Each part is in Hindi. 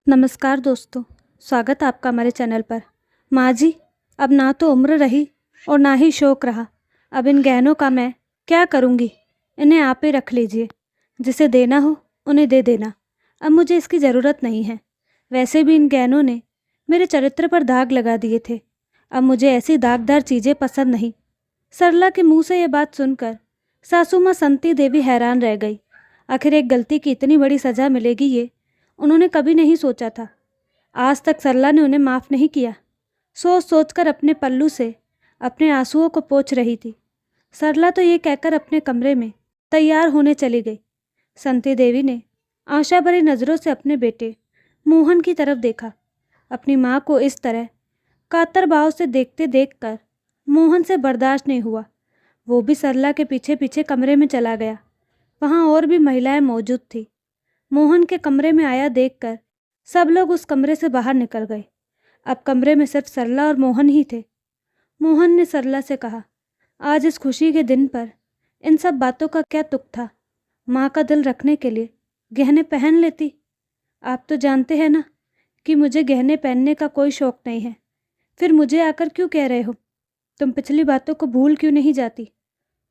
नमस्कार दोस्तों, स्वागत है आपका हमारे चैनल पर। माँ जी, अब ना तो उम्र रही और ना ही शौक रहा। अब इन गहनों का मैं क्या करूँगी? इन्हें आप ही रख लीजिए। जिसे देना हो उन्हें दे देना। अब मुझे इसकी ज़रूरत नहीं है। वैसे भी इन गहनों ने मेरे चरित्र पर दाग लगा दिए थे। अब मुझे ऐसी दागदार चीज़ें पसंद नहीं। सरला के मुँह से ये बात सुनकर सासू माँ संती देवी हैरान रह गई। आखिर एक गलती की इतनी बड़ी सज़ा मिलेगी, ये उन्होंने कभी नहीं सोचा था। आज तक सरला ने उन्हें माफ़ नहीं किया। सोच सोचकर अपने पल्लू से अपने आंसुओं को पोंछ रही थी। सरला तो ये कहकर अपने कमरे में तैयार होने चली गई। संती देवी ने आशा भरी नज़रों से अपने बेटे मोहन की तरफ देखा। अपनी माँ को इस तरह कातर भाव से देखते देखकर मोहन से बर्दाश्त नहीं हुआ। वो भी सरला के पीछे पीछे कमरे में चला गया। वहाँ और भी महिलाएं मौजूद थीं। मोहन के कमरे में आया देखकर सब लोग उस कमरे से बाहर निकल गए। अब कमरे में सिर्फ सरला और मोहन ही थे। मोहन ने सरला से कहा, आज इस खुशी के दिन पर इन सब बातों का क्या तुक था? माँ का दिल रखने के लिए गहने पहन लेती। आप तो जानते हैं ना कि मुझे गहने पहनने का कोई शौक नहीं है। फिर मुझे आकर क्यों कह रहे हो? तुम पिछली बातों को भूल क्यों नहीं जाती?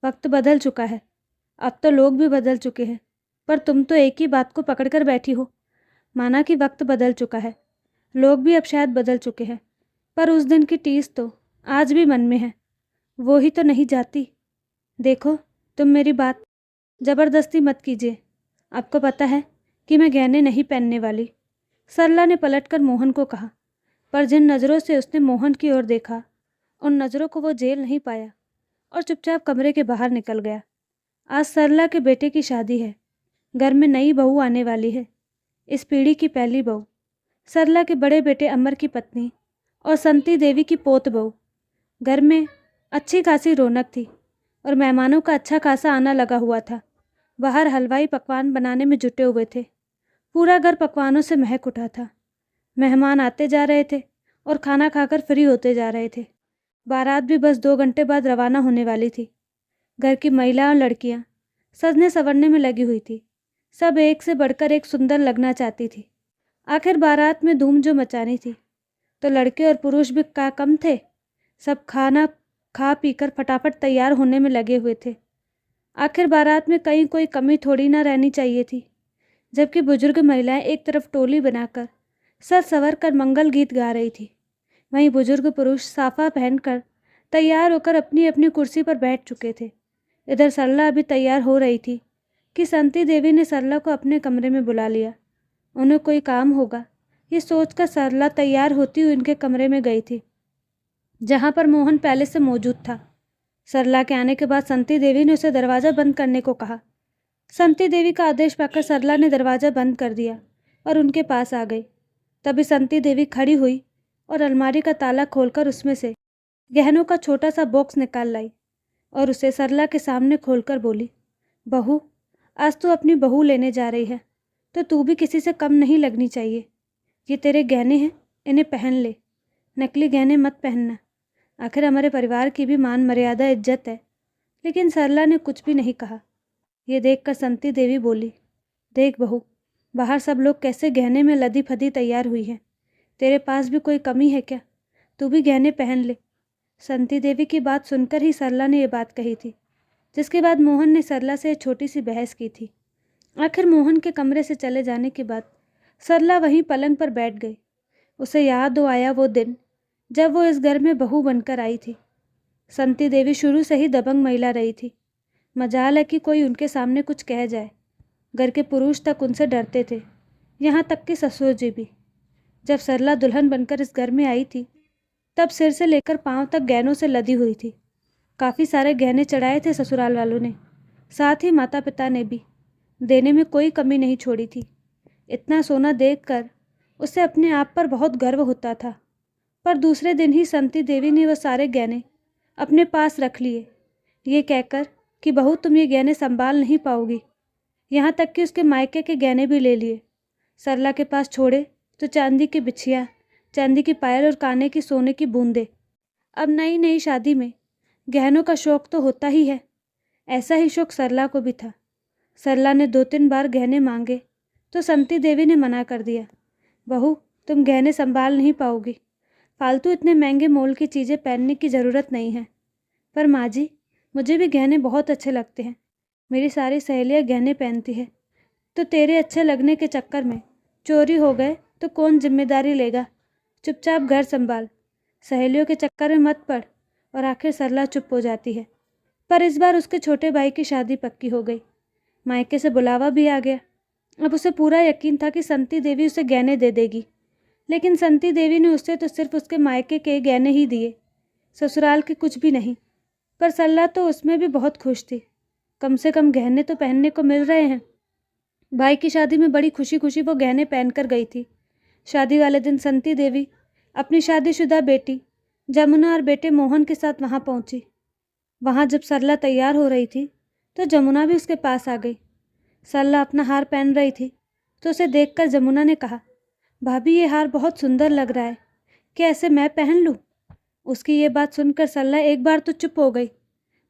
वक्त बदल चुका है। अब तो लोग भी बदल चुके हैं, पर तुम तो एक ही बात को पकड़कर बैठी हो। माना कि वक्त बदल चुका है, लोग भी अब शायद बदल चुके हैं, पर उस दिन की टीस तो आज भी मन में है। वो ही तो नहीं जाती। देखो, तुम मेरी बात ज़बरदस्ती मत कीजिए। आपको पता है कि मैं गहने नहीं पहनने वाली। सरला ने पलटकर मोहन को कहा, पर जिन नज़रों से उसने मोहन की ओर देखा, उन नज़रों को वो झेल नहीं पाया और चुपचाप कमरे के बाहर निकल गया। आज सरला के बेटे की शादी है। घर में नई बहू आने वाली है। इस पीढ़ी की पहली बहू, सरला के बड़े बेटे अमर की पत्नी और संती देवी की पोत बहू। घर में अच्छी खासी रौनक थी और मेहमानों का अच्छा खासा आना लगा हुआ था। बाहर हलवाई पकवान बनाने में जुटे हुए थे। पूरा घर पकवानों से महक उठा था। मेहमान आते जा रहे थे और खाना खाकर फ्री होते जा रहे थे। बारात भी बस 2 घंटे बाद रवाना होने वाली थी। घर की महिला और लड़कियां सजने संवरने में लगी हुई थी। सब एक से बढ़कर एक सुंदर लगना चाहती थी। आखिर बारात में धूम जो मचानी थी, तो लड़के और पुरुष भी क्या कम थे। सब खाना खा पीकर फटाफट तैयार होने में लगे हुए थे। आखिर बारात में कहीं कोई कमी थोड़ी ना रहनी चाहिए थी। जबकि बुजुर्ग महिलाएं एक तरफ टोली बनाकर सज संवर कर मंगल गीत गा रही थी, वहीं बुजुर्ग पुरुष साफा पहनकर तैयार होकर अपनी अपनी कुर्सी पर बैठ चुके थे। इधर सरला अभी तैयार हो रही थी कि संती देवी ने सरला को अपने कमरे में बुला लिया। उन्हें कोई काम होगा, ये सोचकर सरला तैयार होती हुई उनके कमरे में गई थी, जहाँ पर मोहन पहले से मौजूद था। सरला के आने के बाद संती देवी ने उसे दरवाज़ा बंद करने को कहा। संती देवी का आदेश पाकर सरला ने दरवाज़ा बंद कर दिया और उनके पास आ गई। तभी संती देवी खड़ी हुई और अलमारी का ताला खोलकर उसमें से गहनों का छोटा सा बॉक्स निकाल लाई और उसे सरला के सामने खोलकर बोली, बहू, आज तू अपनी बहू लेने जा रही है, तो तू भी किसी से कम नहीं लगनी चाहिए। ये तेरे गहने हैं, इन्हें पहन ले। नकली गहने मत पहनना। आखिर हमारे परिवार की भी मान मर्यादा इज्जत है। लेकिन सरला ने कुछ भी नहीं कहा। ये देखकर संती देवी बोली, देख बहू, बाहर सब लोग कैसे गहने में लदी फदी तैयार हुई है। तेरे पास भी कोई कमी है क्या? तू भी गहने पहन ले। संती देवी की बात सुनकर ही सरला ने ये बात कही थी, जिसके बाद मोहन ने सरला से छोटी सी बहस की थी। आखिर मोहन के कमरे से चले जाने के बाद सरला वहीं पलंग पर बैठ गई। उसे याद हो आया वो दिन जब वो इस घर में बहू बनकर आई थी। संती देवी शुरू से ही दबंग महिला रही थी। मजाल है कि कोई उनके सामने कुछ कह जाए। घर के पुरुष तक उनसे डरते थे, यहाँ तक कि ससुर जी भी। जब सरला दुल्हन बनकर इस घर में आई थी, तब सिर से लेकर पांव तक गहनों से लदी हुई थी। काफ़ी सारे गहने चढ़ाए थे ससुराल वालों ने, साथ ही माता पिता ने भी। देने में कोई कमी नहीं छोड़ी थी। इतना सोना देखकर उसे अपने आप पर बहुत गर्व होता था। पर दूसरे दिन ही संती देवी ने वह सारे गहने अपने पास रख लिए, ये कहकर कि बहू, तुम ये गहने संभाल नहीं पाओगी। यहाँ तक कि उसके मायके के गहने भी ले लिए। सरला के पास छोड़े तो चांदी की बिछिया, चांदी की पायल और काने की सोने की बूंदें। अब नई नई शादी में गहनों का शौक तो होता ही है। ऐसा ही शौक सरला को भी था। सरला ने 2-3 बार गहने मांगे तो संती देवी ने मना कर दिया। बहू, तुम गहने संभाल नहीं पाओगी। फालतू इतने महंगे मोल की चीज़ें पहनने की ज़रूरत नहीं है। पर माँ जी, मुझे भी गहने बहुत अच्छे लगते हैं। मेरी सारी सहेलियाँ गहने पहनती है, तो तेरे अच्छे लगने के चक्कर में चोरी हो गए तो कौन जिम्मेदारी लेगा? चुपचाप घर संभाल, सहेलियों के चक्कर में मत पड़। और आखिर सरला चुप हो जाती है। पर इस बार उसके छोटे भाई की शादी पक्की हो गई। मायके से बुलावा भी आ गया। अब उसे पूरा यकीन था कि संती देवी उसे गहने दे देगी, लेकिन संती देवी ने उसे तो सिर्फ उसके मायके के गहने ही दिए, ससुराल के कुछ भी नहीं। पर सरला तो उसमें भी बहुत खुश थी। कम से कम गहने तो पहनने को मिल रहे हैं। भाई की शादी में बड़ी खुशी खुशी वो गहने पहनकर गई थी। शादी वाले दिन संती देवी अपनी शादीशुदा बेटी जमुना और बेटे मोहन के साथ वहाँ पहुँची। वहाँ जब सरला तैयार हो रही थी तो जमुना भी उसके पास आ गई। सरला अपना हार पहन रही थी तो उसे देखकर जमुना ने कहा, भाभी ये हार बहुत सुंदर लग रहा है, क्या ऐसे मैं पहन लूँ? उसकी ये बात सुनकर सरला एक बार तो चुप हो गई,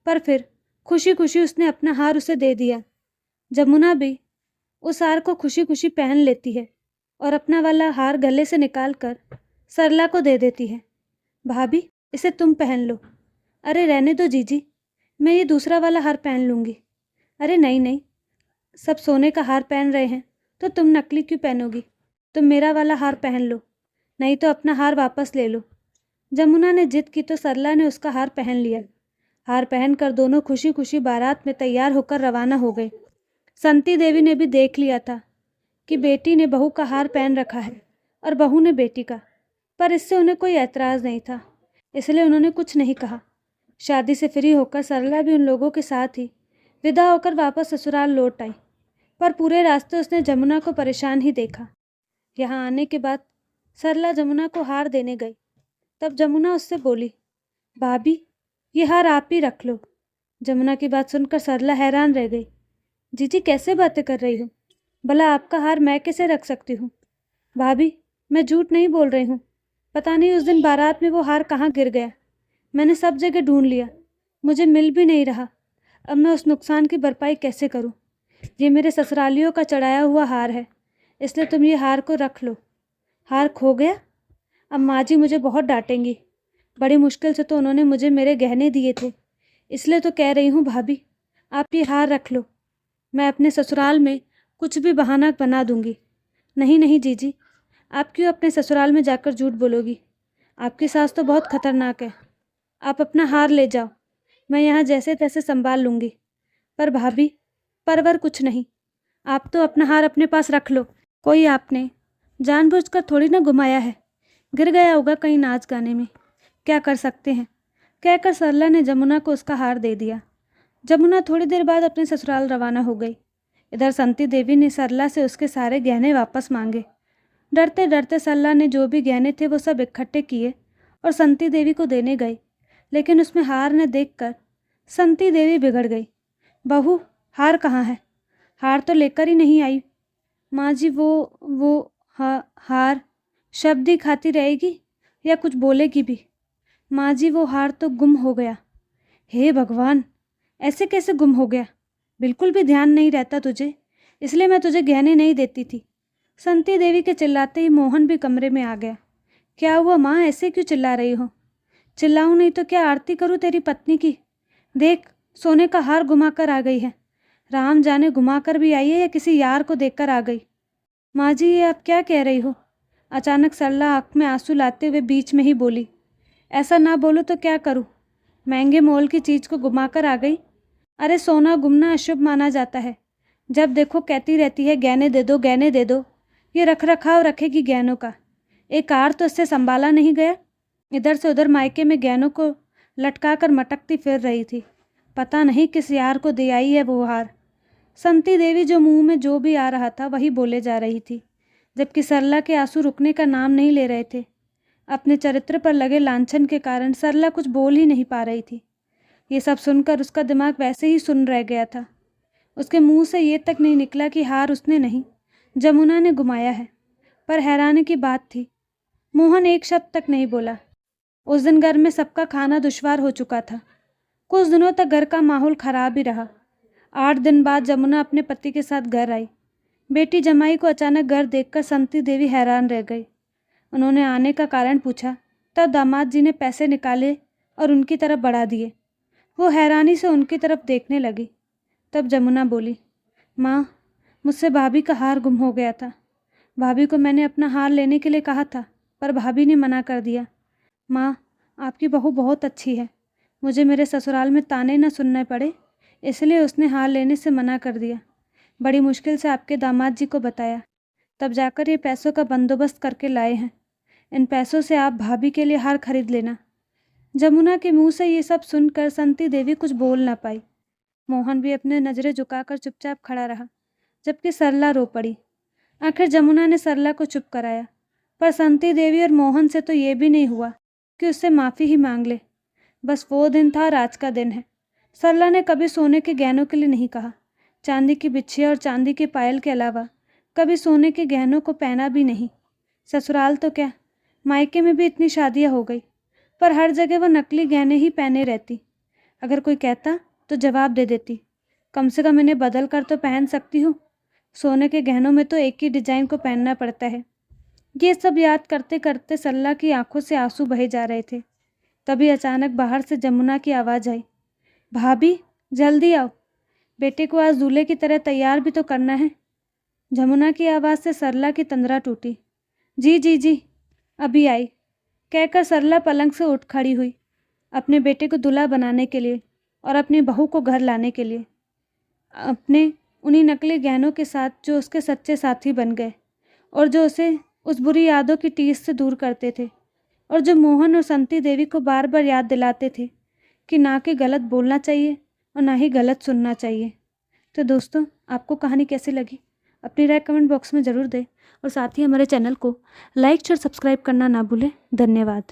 पर फिर खुशी खुशी उसने अपना हार उसे दे दिया। जमुना भी उस हार को खुशी खुशी पहन लेती है और अपना वाला हार गले से निकाल कर सरला को दे देती है। भाभी, इसे तुम पहन लो। अरे रहने दो जीजी, मैं ये दूसरा वाला हार पहन लूँगी। अरे नहीं नहीं, सब सोने का हार पहन रहे हैं तो तुम नकली क्यों पहनोगी? तुम मेरा वाला हार पहन लो, नहीं तो अपना हार वापस ले लो। जमुना ने जिद की तो सरला ने उसका हार पहन लिया। हार पहनकर दोनों खुशी खुशी बारात में तैयार होकर रवाना हो गए। संती देवी ने भी देख लिया था कि बेटी ने बहू का हार पहन रखा है और बहू ने बेटी का, पर इससे उन्हें कोई ऐतराज़ नहीं था, इसलिए उन्होंने कुछ नहीं कहा। शादी से फ्री होकर सरला भी उन लोगों के साथ ही विदा होकर वापस ससुराल लौट आई। पर पूरे रास्ते उसने जमुना को परेशान ही देखा। यहाँ आने के बाद सरला जमुना को हार देने गई। तब जमुना उससे बोली, भाभी ये हार आप ही रख लो। जमुना की बात सुनकर सरला हैरान रह गई। जीजी कैसे बातें कर रही हो? भला आपका हार मैं कैसे रख सकती हूँ? भाभी, मैं झूठ नहीं बोल रही हूँ। पता नहीं उस दिन बारात में वो हार कहाँ गिर गया। मैंने सब जगह ढूंढ लिया, मुझे मिल भी नहीं रहा। अब मैं उस नुकसान की भरपाई कैसे करूँ? ये मेरे ससुरालियों का चढ़ाया हुआ हार है, इसलिए तुम ये हार को रख लो। हार खो गया? अब माँ जी मुझे बहुत डांटेंगी। बड़ी मुश्किल से तो उन्होंने मुझे मेरे गहने दिए थे, इसलिए तो कह रही हूँ भाभी, आप ये हार रख लो। मैं अपने ससुराल में कुछ भी बहाना बना दूंगी। नहीं नहीं जीजी, आप क्यों अपने ससुराल में जाकर झूठ बोलोगी? आपकी सास तो बहुत खतरनाक है। आप अपना हार ले जाओ, मैं यहाँ जैसे तैसे संभाल लूँगी। पर भाभी, परवर कुछ नहीं, आप तो अपना हार अपने पास रख लो। कोई आपने जानबूझकर थोड़ी ना घुमाया है, गिर गया होगा कहीं नाच गाने में, क्या कर सकते हैं? कहकर सरला ने जमुना को उसका हार दे दिया। जमुना थोड़ी देर बाद अपने ससुराल रवाना हो गई। इधर संती देवी ने सरला से उसके सारे गहने वापस मांगे। डरते डरते सरला ने जो भी गहने थे वो सब इकट्ठे किए और संती देवी को देने गई, लेकिन उसमें हार न देखकर संती देवी बिगड़ गई। बहू, हार कहाँ है? हार तो लेकर ही नहीं आई। माँ जी वो हार शब्द ही खाती रहेगी या कुछ बोलेगी भी? माँ जी वो हार तो गुम हो गया। हे भगवान, ऐसे कैसे गुम हो गया? बिल्कुल भी ध्यान नहीं रहता तुझे, इसलिए मैं तुझे गहने नहीं देती थी। संती देवी के चिल्लाते ही मोहन भी कमरे में आ गया। क्या हुआ माँ, ऐसे क्यों चिल्ला रही हो? चिल्लाऊं नहीं तो क्या आरती करूं तेरी पत्नी की? देख, सोने का हार घुमा कर आ गई है। राम जाने घुमा कर भी आई है या किसी यार को देखकर आ गई। माँ जी ये आप क्या कह रही हो? अचानक सरला आँख में आंसू लाते हुए बीच में ही बोली। ऐसा ना बोलो तो क्या करूँ? महंगे मोल की चीज़ को घुमा कर आ गई। अरे सोना गुमना अशुभ माना जाता है। जब देखो कहती रहती है गहने दे दो, गहने दे दो। ये रख रखाव रखेगी गहनों का, एक हार तो इससे संभाला नहीं गया। इधर से उधर मायके में गहनों को लटका कर मटकती फिर रही थी। पता नहीं किस यार को दे आई है वो हार। संती देवी जो मुंह में जो भी आ रहा था वही बोले जा रही थी, जबकि सरला के आंसू रुकने का नाम नहीं ले रहे थे। अपने चरित्र पर लगे लांछन के कारण सरला कुछ बोल ही नहीं पा रही थी। ये सब सुनकर उसका दिमाग वैसे ही सुन रह गया था। उसके मुंह से ये तक नहीं निकला कि हार उसने नहीं, जमुना ने घुमाया है। पर हैरानी की बात थी, मोहन एक शब्द तक नहीं बोला। उस दिन घर में सबका खाना दुश्वार हो चुका था। कुछ दिनों तक घर का माहौल खराब ही रहा। 8 दिन बाद जमुना अपने पति के साथ घर आई। बेटी जमाई को अचानक घर देखकर संती देवी हैरान रह गई। उन्होंने आने का कारण पूछा, तब दामाद जी ने पैसे निकाले और उनकी तरफ बढ़ा दिए। वो हैरानी से उनकी तरफ देखने लगी। तब जमुना बोली, माँ, मुझसे भाभी का हार गुम हो गया था। भाभी को मैंने अपना हार लेने के लिए कहा था, पर भाभी ने मना कर दिया। माँ, आपकी बहू बहुत अच्छी है। मुझे मेरे ससुराल में ताने न सुनने पड़े, इसलिए उसने हार लेने से मना कर दिया। बड़ी मुश्किल से आपके दामाद जी को बताया, तब जाकर ये पैसों का बंदोबस्त करके लाए हैं। इन पैसों से आप भाभी के लिए हार खरीद लेना। जमुना के मुंह से ये सब सुनकर संती देवी कुछ बोल ना पाई। मोहन भी अपने नज़रें झुकाकर चुपचाप खड़ा रहा, जबकि सरला रो पड़ी। आखिर जमुना ने सरला को चुप कराया, पर संती देवी और मोहन से तो ये भी नहीं हुआ कि उससे माफ़ी ही मांग ले। बस वो दिन था और आज का दिन है। सरला ने कभी सोने के गहनों के लिए नहीं कहा। चांदी की बिछिया और चांदी के पायल के अलावा कभी सोने के गहनों को पहना भी नहीं। ससुराल तो क्या, मायके में भी इतनी शादियाँ हो गई, पर हर जगह वो नकली गहने ही पहने रहती। अगर कोई कहता तो जवाब दे देती, कम से कम इन्हें बदल कर तो पहन सकती हूँ। सोने के गहनों में तो एक ही डिजाइन को पहनना पड़ता है। ये सब याद करते करते सरला की आंखों से आंसू बहे जा रहे थे। तभी अचानक बाहर से जमुना की आवाज़ आई, भाभी जल्दी आओ, बेटे को आज दूल्हे की तरह तैयार भी तो करना है। जमुना की आवाज़ से सरला की तंद्रा टूटी। जी जी जी, अभी आई, कहकर सरला पलंग से उठ खड़ी हुई, अपने बेटे को दूल्हा बनाने के लिए और अपनी बहू को घर लाने के लिए। अपने उन्हीं नकली गहनों के साथ जो उसके सच्चे साथी बन गए और जो उसे उस बुरी यादों की टीस से दूर करते थे, और जो मोहन और संती देवी को बार बार याद दिलाते थे कि ना कि गलत बोलना चाहिए और ना ही गलत सुनना चाहिए। तो दोस्तों, आपको कहानी कैसी लगी अपनी राय कमेंट बॉक्स में ज़रूर दें, और साथ ही हमारे चैनल को लाइक और सब्सक्राइब करना ना भूलें। धन्यवाद।